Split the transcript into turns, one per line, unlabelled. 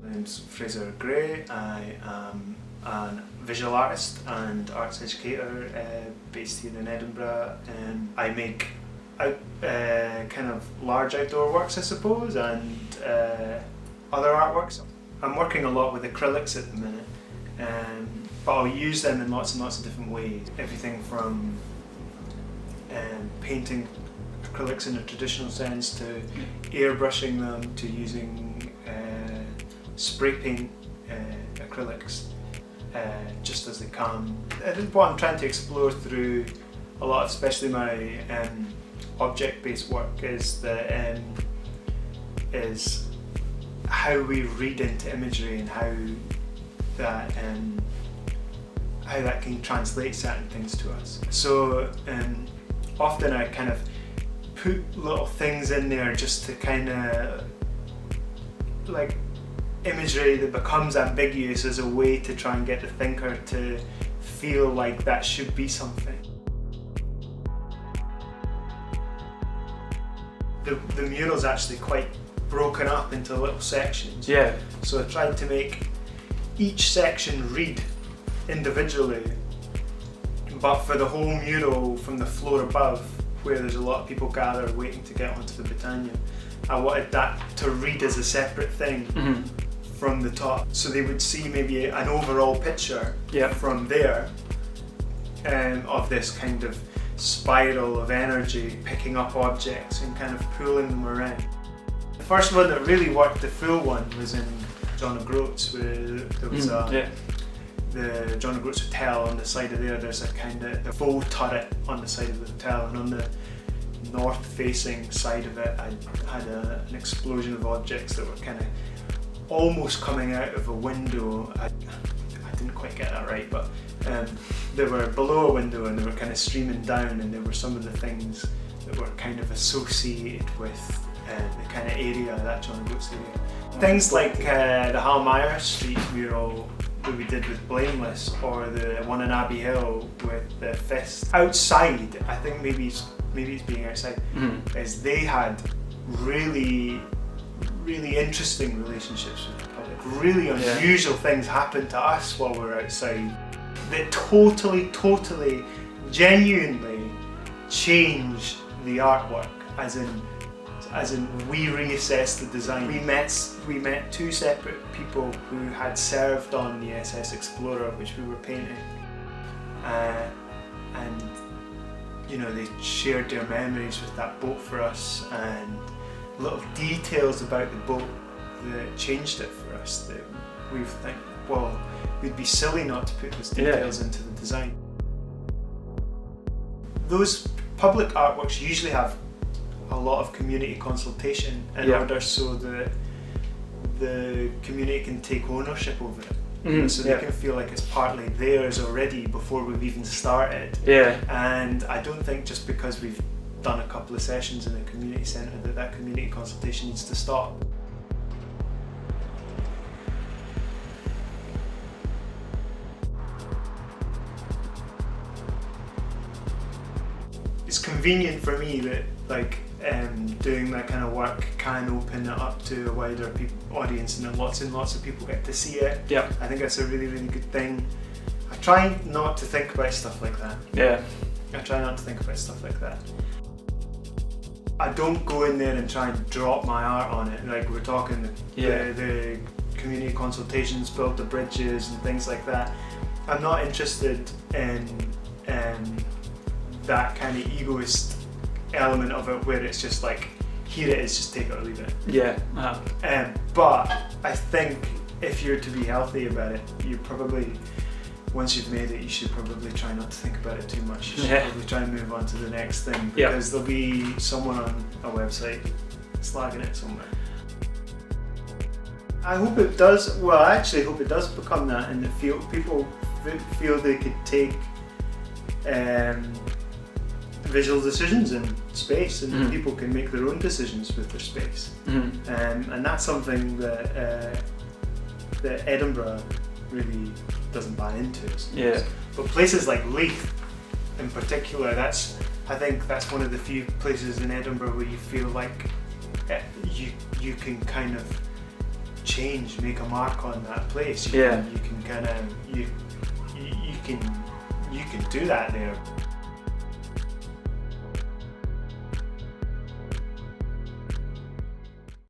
My name's Fraser Gray. I am a visual artist and arts educator based here in Edinburgh. I make kind of large outdoor works, I suppose, and other artworks. I'm working a lot with acrylics at the minute, but I'll use them in lots and lots of different ways. Everything from painting acrylics in a traditional sense to airbrushing them to using spray paint acrylics just as they come. I think what I'm trying to explore through a lot, especially my object-based work, is how we read into imagery and how that can translate certain things to us. So often I kind of put little things in there just to kind of like imagery that becomes ambiguous as a way to try and get the thinker to feel like that should be something. The mural's actually quite broken up into little sections.
Yeah.
So I tried to make each section read individually, but for the whole mural from the floor above, where there's a lot of people gathered waiting to get onto the Britannia, I wanted that to read as a separate thing from the top, so they would see maybe an overall picture from there of this kind of spiral of energy picking up objects and kind of pulling them around. The first one that really worked, the full one, was in John O'Groats, where there was the John O'Groats Hotel. On the side of there's a kind of the full turret on the side of the hotel, and on the north facing side of it I had an explosion of objects that were kind of almost coming out of a window. I didn't quite get that right, but they were below a window and they were kind of streaming down, and there were some of the things that were kind of associated with the kind of area, that John O'Groats area. Things like the Halmeyer Street mural that we did with Blameless, or the one in Abbeyhill with the Fist. Outside, I think maybe it's being outside, is they had really interesting relationships with the public. Really unusual things happened to us while we were outside that totally, genuinely changed the artwork, as in we reassessed the design. We met two separate people who had served on the SS Explorer, which we were painting, and you know, they shared their memories with that boat for us, and little details about the boat that changed it for us, that we think, well, we'd be silly not to put those details into the design. Those public artworks usually have a lot of community consultation in order so that the community can take ownership over it. So they can feel like it's partly theirs already before we've even started. And I don't think just because we've done a couple of sessions in a community centre that community consultation needs to stop. It's convenient for me that doing that kind of work can open it up to a wider audience, and that lots and lots of people get to see it. I think that's a really good thing. I try not to think about stuff like that. I try not to think about stuff like that. I don't go in there and try and drop my art on it. Like we're talking the community consultations, build the bridges and things like that. I'm not interested in that kind of egoist element of it where it's just like, here it is, just take it or leave it. But I think if you're to be healthy about it, you probably, once you've made it, you should probably try not to think about it too much. You should probably try and move on to the next thing, because there'll be someone on a website slagging it somewhere. I hope it does, well I actually hope it does become that, and that people feel they could take visual decisions in space, and people can make their own decisions with their space. And that's something that Edinburgh really doesn't buy into. But places like Leith in particular, I think that's one of the few places in Edinburgh where you feel like you can kind of change, make a mark on that place. You can kind of you can do that there.